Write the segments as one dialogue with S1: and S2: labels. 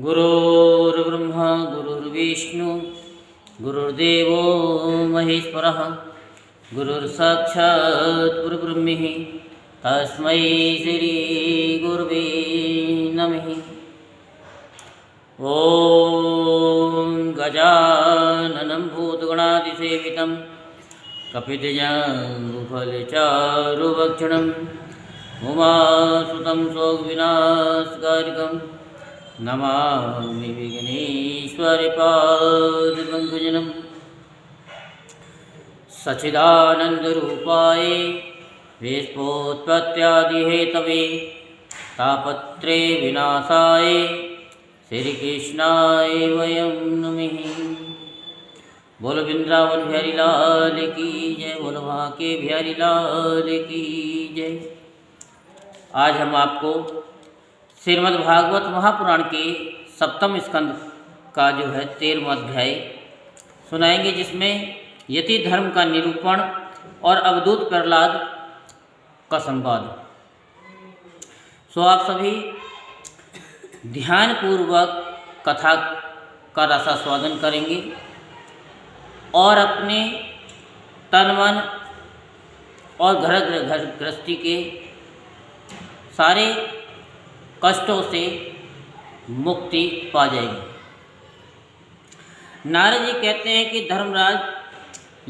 S1: गुरुर्ब्रह्मा गुरुर्विष्णु गुरुर्देवो महेश्वरः गुरुर्साक्षात् परब्रह्म तस्मै श्री गुरुवे नमः। ओम गजाननं भूतगणादिसेवितं कपितजम्बुफलचारुभक्षणं उमासुतं शोकविनाशकारिकं नमामि विघ्नेश्वरपादपङ्कजं। सच्चिदानन्दरूपाय विश्वोत्पत्त्यादिहेतवे तापत्रे विनाशाय श्रीकृष्णाय वयं नमः। बोलो वृंदावन बिहारी लाल की जय, बोलो बांके बिहारी लाल की जय। आज हम आपको श्रीमद् भागवत महापुराण के सप्तम स्कंद का जो है 13वां अध्याय सुनाएंगे, जिसमें यति धर्म का निरूपण और अवधूत प्रहलाद का संवाद। सो आप सभी ध्यानपूर्वक कथा का रसास्वादन करेंगे और अपने तन मन और घर गृहस्थी के सारे कष्टों से मुक्ति पा जाएगी। नारद जी कहते हैं कि धर्मराज,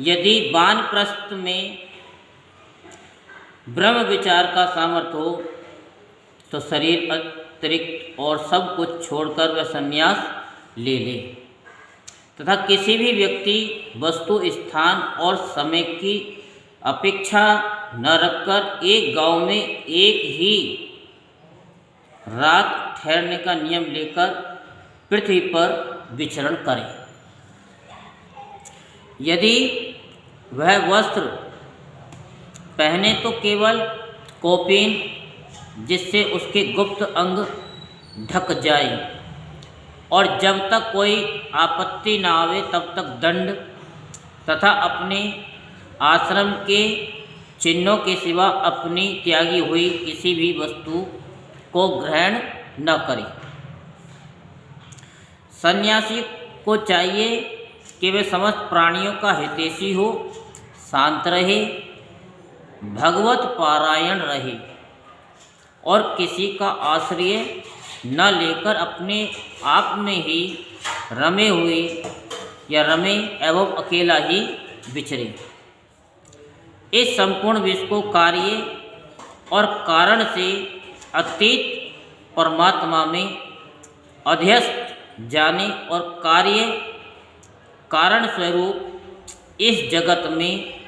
S1: यदि वानप्रस्थ में ब्रह्म विचार का सामर्थ्य हो तो शरीर अतिरिक्त और सब कुछ छोड़कर वह संन्यास ले ले तथा किसी भी व्यक्ति, वस्तु, स्थान और समय की अपेक्षा न रखकर एक गांव में एक ही रात ठहरने का नियम लेकर पृथ्वी पर विचरण करे। यदि वह वस्त्र पहने तो केवल कौपीन, जिससे उसके गुप्त अंग ढक जाए, और जब तक कोई आपत्ति न आवे तब तक दंड तथा अपने आश्रम के चिन्हों के सिवा अपनी त्यागी हुई किसी भी वस्तु को ग्रहण न करे। सन्यासी को चाहिए कि वे समस्त प्राणियों का हितैषी हो, शांत रहे, भगवत पारायण रहे और किसी का आश्रय न लेकर अपने आप में ही रमे हुए या रमे एवं अकेला ही विचरे। इस संपूर्ण विश्व को कार्य और कारण से अतीत परमात्मा में अध्यस्त जाने और कार्य कारण स्वरूप इस जगत में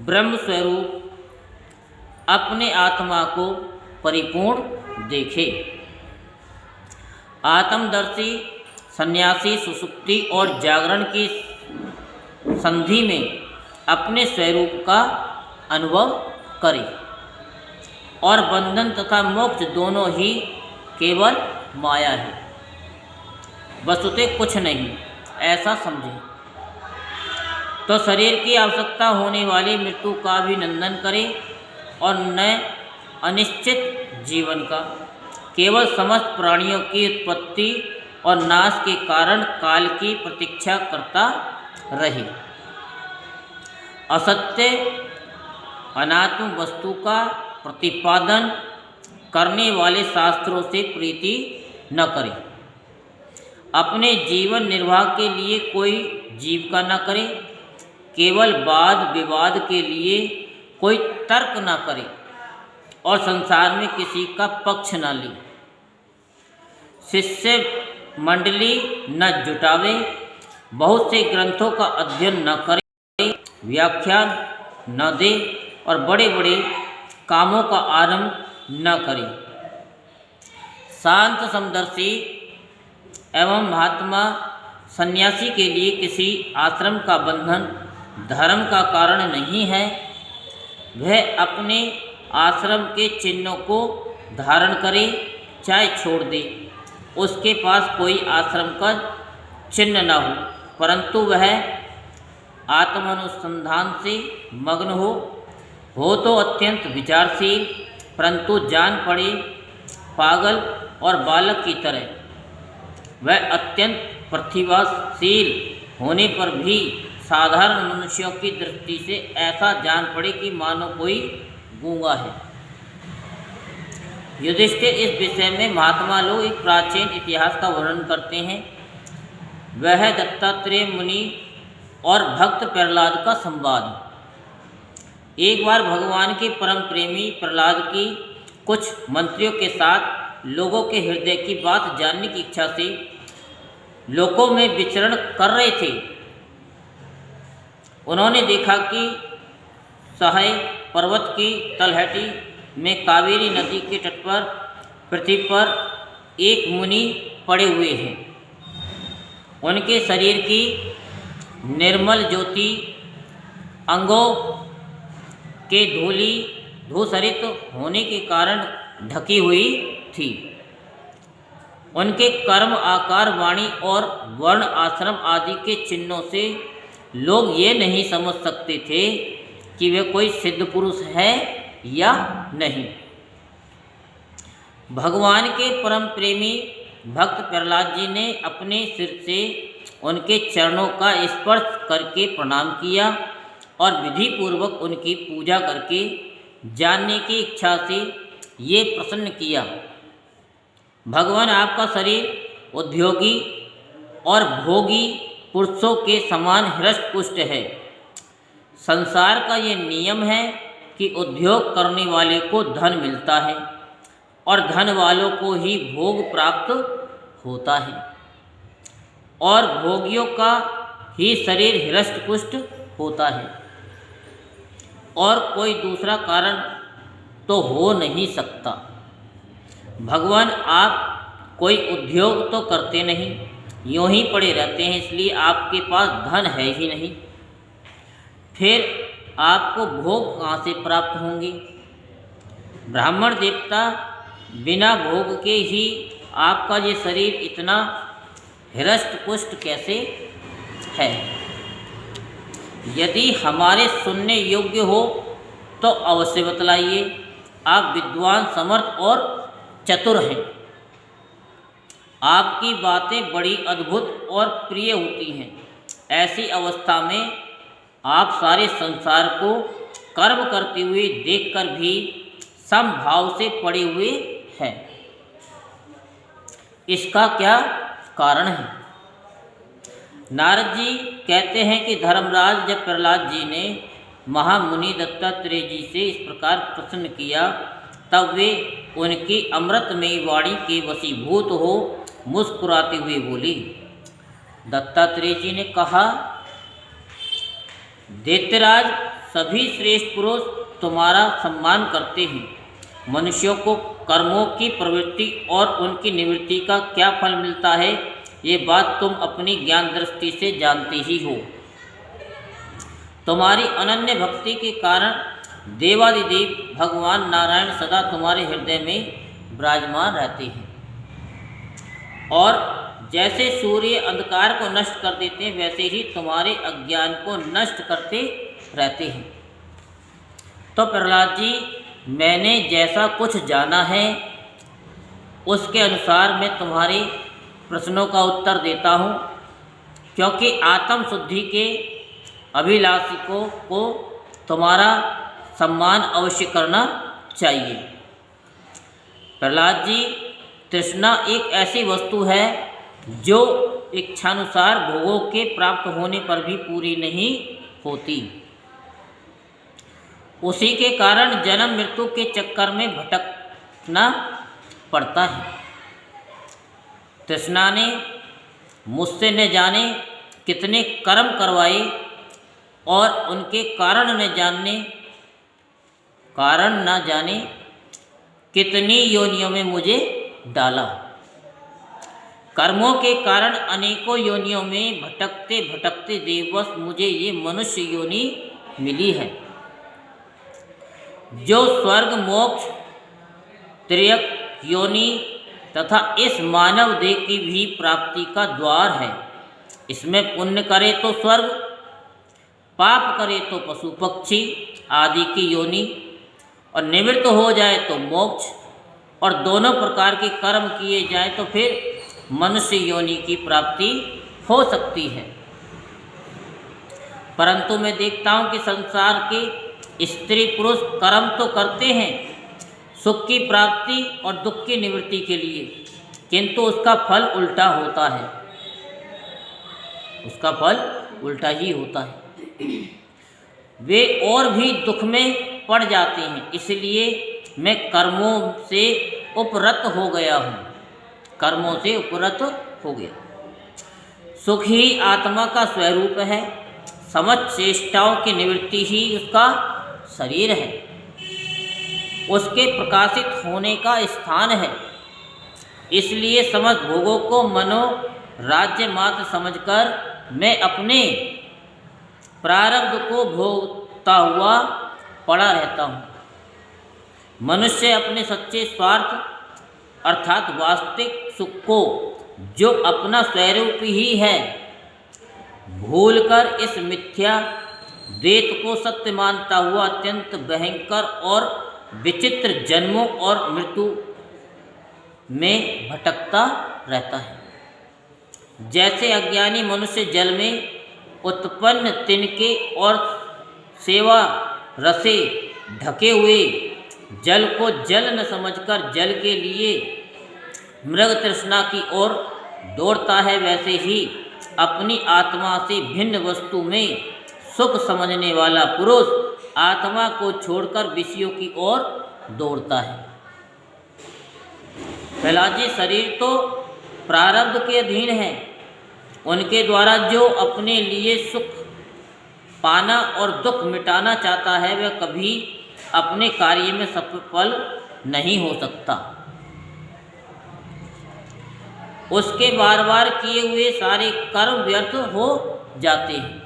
S1: ब्रह्म स्वरूप अपने आत्मा को परिपूर्ण देखे। आत्मदर्शी सन्यासी सुसुप्ति और जागरण की संधि में अपने स्वरूप का अनुभव करे और बंधन तथा मोक्ष दोनों ही केवल माया है, वस्तुतः कुछ नहीं, ऐसा समझे। तो शरीर की आवश्यकता होने वाली मृत्यु का भी निंदन करे और न अनिश्चित जीवन का, केवल समस्त प्राणियों की उत्पत्ति और नाश के कारण काल की प्रतीक्षा करता रहे। असत्य अनात्म वस्तु का प्रतिपादन करने वाले शास्त्रों से प्रीति न करे। अपने जीवन निर्वाह के लिए कोई जीविका न करे, केवल वाद विवाद के लिए कोई तर्क न करे और संसार में किसी का पक्ष न ले। शिष्य मंडली न जुटावे, बहुत से ग्रंथों का अध्ययन न करे, व्याख्यान न दे और बड़े बड़े कामों का आरंभ न करे। शांत समदर्शी एवं महात्मा सन्यासी के लिए किसी आश्रम का बंधन धर्म का कारण नहीं है। वह अपने आश्रम के चिन्हों को धारण करे चाहे छोड़ दे, उसके पास कोई आश्रम का चिन्ह न हो, परंतु वह आत्मानुसंधान से मग्न हो तो अत्यंत विचारशील, परंतु जान पड़े पागल और बालक की तरह वह अत्यंत प्रतिभाशील होने पर भी साधारण मनुष्यों की दृष्टि से ऐसा जान पड़े कि मानो कोई गूंगा है। युधिष्ठिर इस विषय में महात्मा लोग एक प्राचीन इतिहास का वर्णन करते हैं। वह दत्तात्रेय मुनि और भक्त प्रहलाद का संवाद। एक बार भगवान के परम प्रेमी प्रहलाद की कुछ मंत्रियों के साथ लोगों के हृदय की बात जानने की इच्छा से लोकों में विचरण कर रहे थे। उन्होंने देखा कि सहाय पर्वत की तलहटी में कावेरी नदी के तट पर पृथ्वी पर एक मुनि पड़े हुए हैं। उनके शरीर की निर्मल ज्योति अंगों के धूसरित होने के कारण ढकी हुई थी। उनके कर्म, आकार, वाणी और वर्ण आश्रम आदि के चिन्हों से लोग ये नहीं समझ सकते थे कि वे कोई सिद्ध पुरुष है या नहीं। भगवान के परम प्रेमी भक्त प्रहलाद जी ने अपने सिर से उनके चरणों का स्पर्श करके प्रणाम किया और विधि पूर्वक उनकी पूजा करके जानने की इच्छा से ये प्रसन्न किया, भगवान आपका शरीर उद्योगी और भोगी पुरुषों के समान हृष्ट पुष्ट है। संसार का ये नियम है कि उद्योग करने वाले को धन मिलता है और धन वालों को ही भोग प्राप्त होता है और भोगियों का ही शरीर हृष्ट पुष्ट होता है और कोई दूसरा कारण तो हो नहीं सकता। भगवान आप कोई उद्योग तो करते नहीं, यूँ ही पड़े रहते हैं, इसलिए आपके पास धन है ही नहीं। फिर आपको भोग कहाँ से प्राप्त होंगे? ब्राह्मण देवता बिना भोग के ही आपका ये शरीर इतना हृष्ट पुष्ट कैसे है? यदि हमारे सुनने योग्य हो तो अवश्य बतलाइए। आप विद्वान, समर्थ और चतुर हैं। आपकी बातें बड़ी अद्भुत और प्रिय होती हैं। ऐसी अवस्था में आप सारे संसार को कर्म करते हुए देखकर भी समभाव से पड़े हुए हैं। इसका क्या कारण है? नारद जी कहते हैं कि धर्मराज जब प्रहलाद जी ने महामुनि दत्तात्रेय जी से इस प्रकार प्रश्न किया, तब वे उनकी अमृतमयी वाणी के वशीभूत हो मुस्कुराते हुए बोली। दत्तात्रेय जी ने कहा, दैत्यराज, सभी श्रेष्ठ पुरुष तुम्हारा सम्मान करते हैं। मनुष्यों को कर्मों की प्रवृत्ति और उनकी निवृत्ति का क्या फल मिलता है, ये बात तुम अपनी ज्ञान दृष्टि से जानते ही हो। तुम्हारी अनन्य भक्ति के कारण देवादिदेव भगवान नारायण सदा तुम्हारे हृदय में विराजमान रहते हैं और जैसे सूर्य अंधकार को नष्ट कर देते हैं, वैसे ही तुम्हारे अज्ञान को नष्ट करते रहते हैं। तो प्रहलाद जी, मैंने जैसा कुछ जाना है उसके अनुसार मैं तुम्हारे प्रश्नों का उत्तर देता हूँ, क्योंकि आत्म शुद्धि के अभिलाषिकों को तुम्हारा सम्मान अवश्य करना चाहिए। प्रहलाद जी, तृष्णा एक ऐसी वस्तु है जो इच्छानुसार भोगों के प्राप्त होने पर भी पूरी नहीं होती। उसी के कारण जन्म मृत्यु के चक्कर में भटकना पड़ता है। तृष्णा ने मुझसे न जाने कितने कर्म करवाए और उनके कारण न जाने कितनी योनियों में मुझे डाला। कर्मों के कारण अनेकों योनियों में भटकते भटकते देववश मुझे ये मनुष्य योनि मिली है, जो स्वर्ग, मोक्ष, त्रियक योनि तथा इस मानव देह की भी प्राप्ति का द्वार है। इसमें पुण्य करे तो स्वर्ग, पाप करे तो पशु पक्षी आदि की योनि और निवृत्त हो जाए तो मोक्ष, और दोनों प्रकार के कर्म किए जाए तो फिर मनुष्य योनि की प्राप्ति हो सकती है। परंतु मैं देखता हूँ कि संसार के स्त्री पुरुष कर्म तो करते हैं सुख की प्राप्ति और दुख की निवृत्ति के लिए, किंतु उसका फल उल्टा होता है, उसका फल उल्टा ही होता है। वे और भी दुख में पड़ जाते हैं। इसलिए मैं कर्मों से उपरत हो गया हूँ, कर्मों से उपरत हो गया। सुख ही आत्मा का स्वरूप है, समस्त चेष्टाओं की निवृत्ति ही उसका शरीर है, उसके प्रकाशित होने का स्थान है। इसलिए समस्त भोगों को मनो राज्य मात्र समझकर मैं अपने प्रारब्ध को भोगता हुआ पड़ा रहता हूँ। मनुष्य अपने सच्चे स्वार्थ अर्थात वास्तविक सुख को, जो अपना स्वरूप ही है, भूलकर इस मिथ्या द्वैत को सत्य मानता हुआ अत्यंत भयंकर और विचित्र जन्मों और मृत्यु में भटकता रहता है। जैसे अज्ञानी मनुष्य जल में उत्पन्न तिनके और सेवा रसे ढके हुए जल को जल न समझकर जल के लिए मृग तृष्णा की ओर दौड़ता है, वैसे ही अपनी आत्मा से भिन्न वस्तु में सुख समझने वाला पुरुष आत्मा को छोड़कर विषयों की ओर दौड़ता है। प्रहलाद जी, शरीर तो प्रारब्ध के अधीन है, उनके द्वारा जो अपने लिए सुख पाना और दुख मिटाना चाहता है वह कभी अपने कार्य में सफल नहीं हो सकता। उसके बार बार किए हुए सारे कर्म व्यर्थ हो जाते हैं।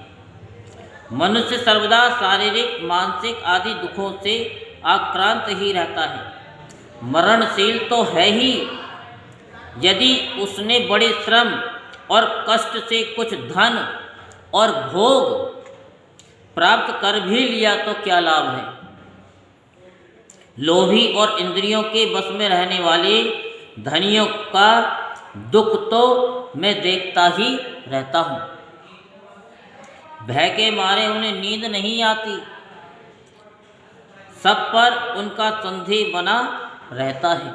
S1: मनुष्य सर्वदा शारीरिक मानसिक आदि दुखों से आक्रांत ही रहता है, मरणशील तो है ही। यदि उसने बड़े श्रम और कष्ट से कुछ धन और भोग प्राप्त कर भी लिया तो क्या लाभ है। लोभी और इंद्रियों के बस में रहने वाले धनियों का दुख तो मैं देखता ही रहता हूँ। भय के मारे उन्हें नींद नहीं आती, सब पर उनका संदेह बना रहता है।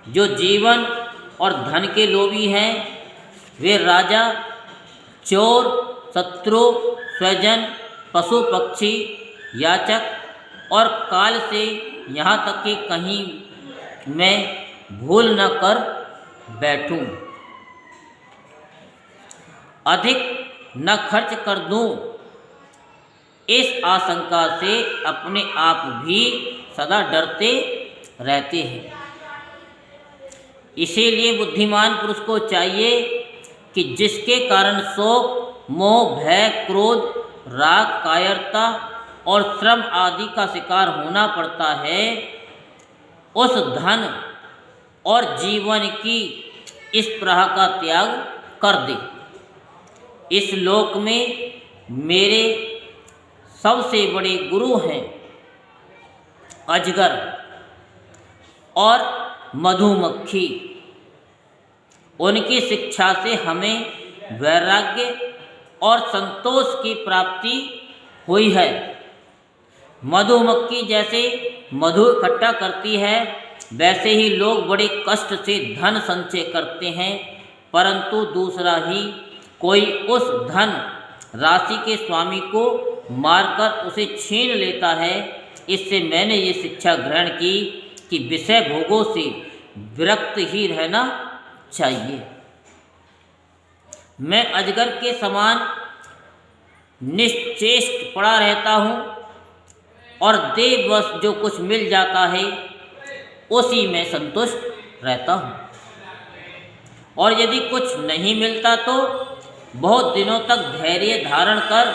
S1: जो जीवन और धन के लोभी हैं वे राजा, चोर, शत्रु, स्वजन, पशु पक्षी, याचक और काल से यहाँ तक कि कहीं मैं भूल न कर बैठूं, अधिक न खर्च कर दूं, इस आशंका से अपने आप भी सदा डरते रहते हैं। इसीलिए बुद्धिमान पुरुष को चाहिए कि जिसके कारण शोक, मोह, भय, क्रोध, राग, कायरता और श्रम आदि का शिकार होना पड़ता है, उस धन और जीवन की इस प्रहा का त्याग कर दे। इस लोक में मेरे सबसे बड़े गुरु हैं अजगर और मधुमक्खी। उनकी शिक्षा से हमें वैराग्य और संतोष की प्राप्ति हुई है। मधुमक्खी जैसे मधु इकट्ठा करती है, वैसे ही लोग बड़े कष्ट से धन संचय करते हैं, परंतु दूसरा ही कोई उस धन राशि के स्वामी को मारकर उसे छीन लेता है। इससे मैंने ये शिक्षा ग्रहण की कि विषय भोगों से विरक्त ही रहना चाहिए। मैं अजगर के समान निश्चेष्ट पड़ा रहता हूँ और देववश जो कुछ मिल जाता है उसी में संतुष्ट रहता हूँ, और यदि कुछ नहीं मिलता तो बहुत दिनों तक धैर्य धारण कर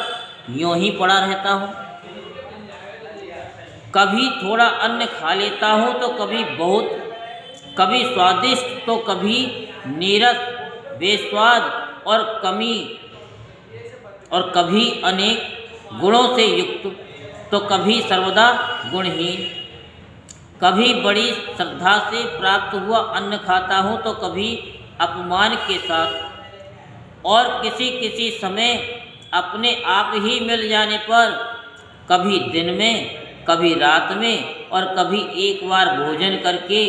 S1: यूँ ही पड़ा रहता हूँ। कभी थोड़ा अन्न खा लेता हूँ तो कभी बहुत, कभी स्वादिष्ट तो कभी नीरस बेस्वाद और कभी अनेक गुणों से युक्त तो कभी सर्वदा गुणहीन। कभी बड़ी श्रद्धा से प्राप्त हुआ अन्न खाता हूँ तो कभी अपमान के साथ और किसी किसी समय अपने आप ही मिल जाने पर, कभी दिन में, कभी रात में और कभी एक बार भोजन करके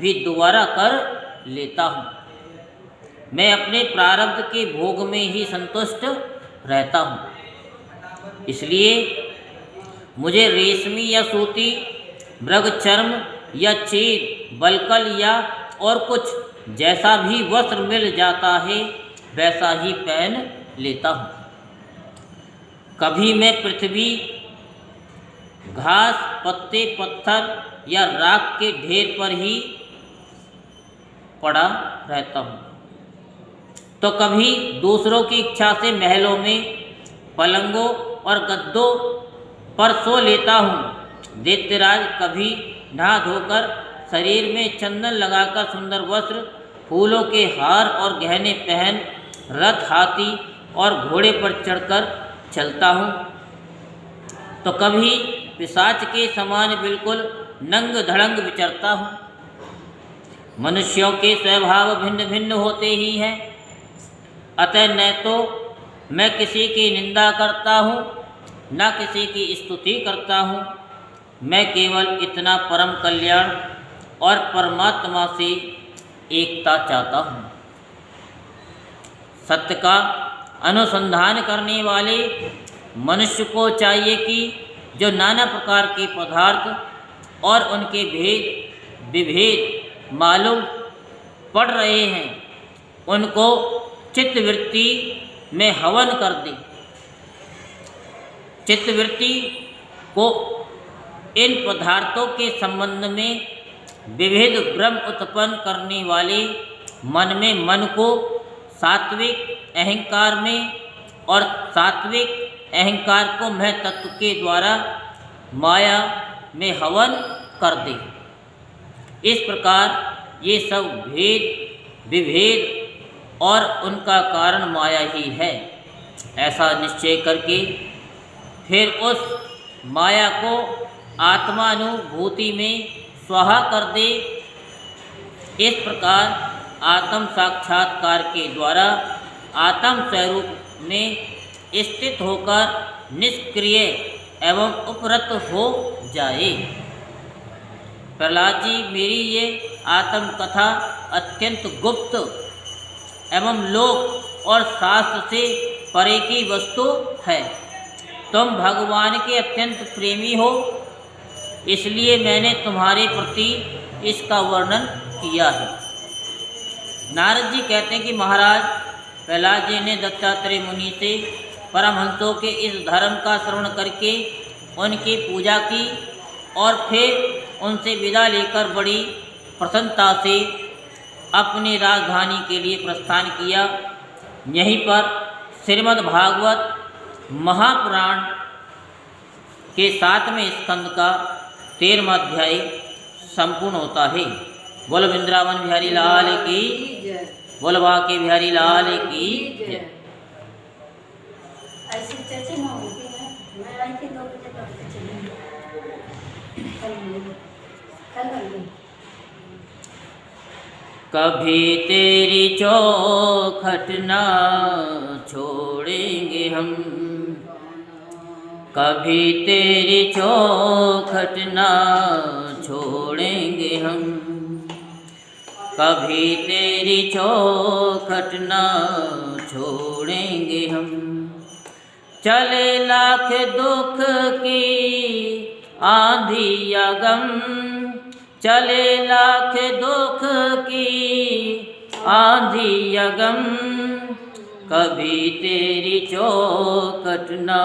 S1: भी दोबारा कर लेता हूँ। मैं अपने प्रारब्ध के भोग में ही संतुष्ट रहता हूँ। इसलिए मुझे रेशमी या सूती, मृग चर्म या चीर, बलकल या और कुछ जैसा भी वस्त्र मिल जाता है वैसा ही पहन लेता हूँ। कभी मैं पृथ्वी, घास, पत्ते, पत्थर या राख के ढेर पर ही पड़ा रहता हूँ, तो कभी दूसरों की इच्छा से महलों में पलंगों और गद्दों पर सो लेता हूँ। दैत्यराज कभी नहा धोकर, शरीर में चंदन लगाकर, सुंदर वस्त्र, फूलों के हार और गहने पहन, रथ, हाथी और घोड़े पर चढ़कर चलता हूँ, तो कभी पिशाच के समान बिल्कुल नंग धड़ंग विचरता हूँ। मनुष्यों के स्वभाव भिन्न भिन्न होते ही हैं, अतः न तो मैं किसी की निंदा करता हूँ न किसी की स्तुति करता हूँ। मैं केवल इतना परम कल्याण और परमात्मा से एकता चाहता हूँ। सत्य का अनुसंधान करने वाले मनुष्य को चाहिए कि जो नाना प्रकार के पदार्थ और उनके भेद विभेद मालूम पड़ रहे हैं, उनको चित्तवृत्ति में हवन कर दे। चित्तवृत्ति को इन पदार्थों के संबंध में विविध भ्रम उत्पन्न करने वाले मन में मन को सात्विक अहंकार में और सात्विक अहंकार को मैं तत्व के द्वारा माया में हवन कर दे। इस प्रकार ये सब भेद विभेद और उनका कारण माया ही है, ऐसा निश्चय करके फिर उस माया को आत्मानुभूति में स्वाहा कर दे। इस प्रकार आत्म साक्षात्कार के द्वारा आत्म स्वरूप में स्थित होकर निष्क्रिय एवं उपरत हो जाए। प्रहलाद जी, मेरी ये आत्म कथा अत्यंत गुप्त एवं लोक और शास्त्र से परे की वस्तु है। तुम भगवान के अत्यंत प्रेमी हो, इसलिए मैंने तुम्हारे प्रति इसका वर्णन किया है। नारद जी कहते हैं कि महाराज, प्रहलाद जी ने दत्तात्रेय मुनि से परमहंसों के इस धर्म का श्रवण करके उनकी पूजा की और फिर उनसे विदा लेकर बड़ी प्रसन्नता से अपनी राजधानी के लिए प्रस्थान किया। यहीं पर श्रीमद् भागवत महापुराण के 7वें स्कंद का 13वां अध्याय संपूर्ण होता है। बोल वृंदावन बिहारी लाल की, बोल बांके बिहारी लाल की जय।
S2: ऐसी चर्चा ना होती है। मैं आई थी 2 बजे तक चली कल
S1: कभी तेरी चौखट ना छोड़ेंगे हम, कभी तेरी चौखट ना छोड़ेंगे हम, कभी तेरी चौखट ना छोड़ेंगे हम। चले लाख दुख की आंधी या गम, चले लाख दुख की आंधी या गम, कभी तेरी चौखट ना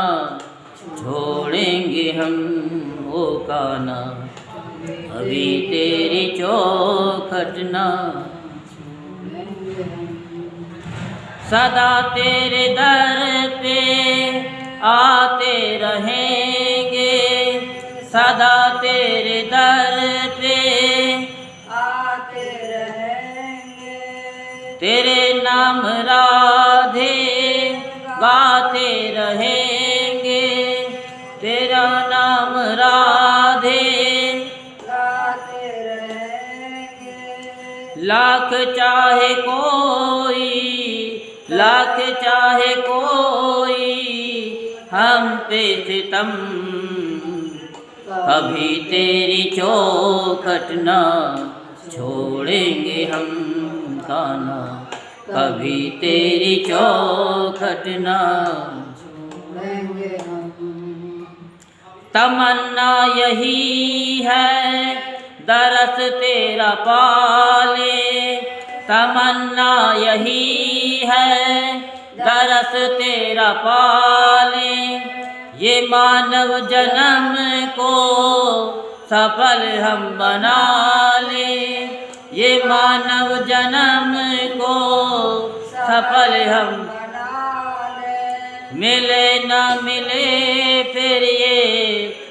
S1: छोड़ेंगे हम। ओ कान्हा, कभी तेरी चौखट ना, सदा तेरे दर पे आते रहेंगे, सदा तेरे दर पे
S2: आते रहेंगे।
S1: तेरे नाम राधे गाते रहेंगे, तेरा नाम राधे
S2: गाते रहेंगे।
S1: लाख चाहे कोई, लाख चाहे कोई हम पे सितम, कभी तेरी चौखट ना छोड़ेंगे हम कान्हा, कभी तेरी चौखट ना
S2: छोड़ेंगे हम।
S1: तमन्ना यही है दरस तेरा पाले, तमन्ना यही है दरस तेरा पाले, ये मानव जन्म को सफल हम बना ले, ये मानव जन्म को सफल हम
S2: बना ले।
S1: मिले ना मिले फिर ये,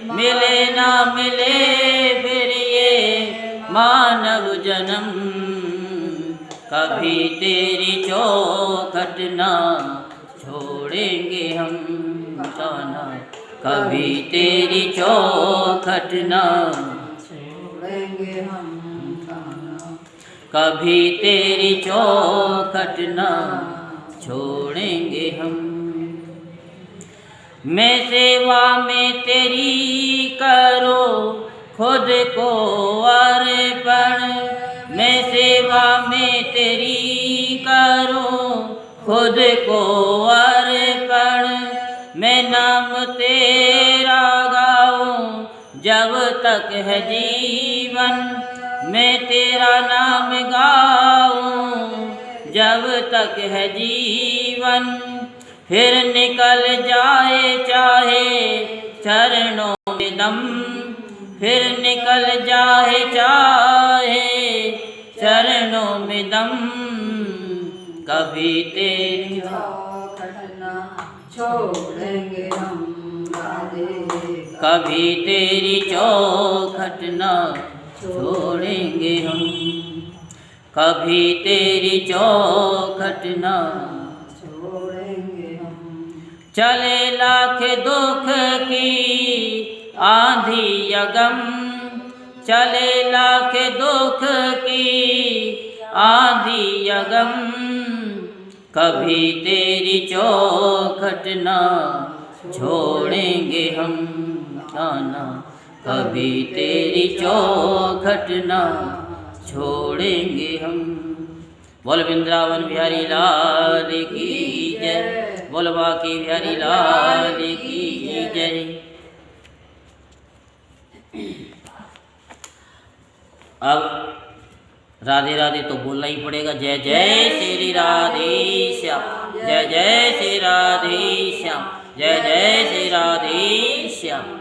S1: मिले ना मिले फिर ये मानव जन्म, कभी तेरी चौखट ना छोड़ेंगे हम कान्हा, कभी तेरी चौखट ना
S2: छोड़ेंगे हम कान्हा,
S1: कभी तेरी चौखट ना छोड़ेंगे हम। मैं सेवा में तेरी करो खुद को अर्पण, मैं सेवा में तेरी करो खुद को अर्पण, मैं नाम तेरा गाऊं जब तक है जीवन, मैं तेरा नाम गाऊं जब तक है जीवन, फिर निकल जाए चाहे चरणों में दम, फिर निकल जाए चाहे चरणों में दम, कभी तेरी
S2: चौखट ना छोड़ेंगे हम राधे,
S1: कभी तेरी चौखट ना छोड़ेंगे हम, कभी तेरी चौखट ना
S2: छोड़ेंगे हम।
S1: चले लाख दुख की आंधी या गम, चले लाख दुख की आंधी या गम, कभी तेरी चौखट ना छोड़ेंगे हम कान्हा, कभी तेरी चौखट ना छोड़ेंगे हम। बोल वृंदावन बिहारी लाल की जय, बोल बाकी बिहारी लाल की जय। अब राधे राधे तो बोलना ही पड़ेगा। जय जय श्री राधे श्याम, जय जय श्री राधे श्याम, जय जय श्री राधे श्याम।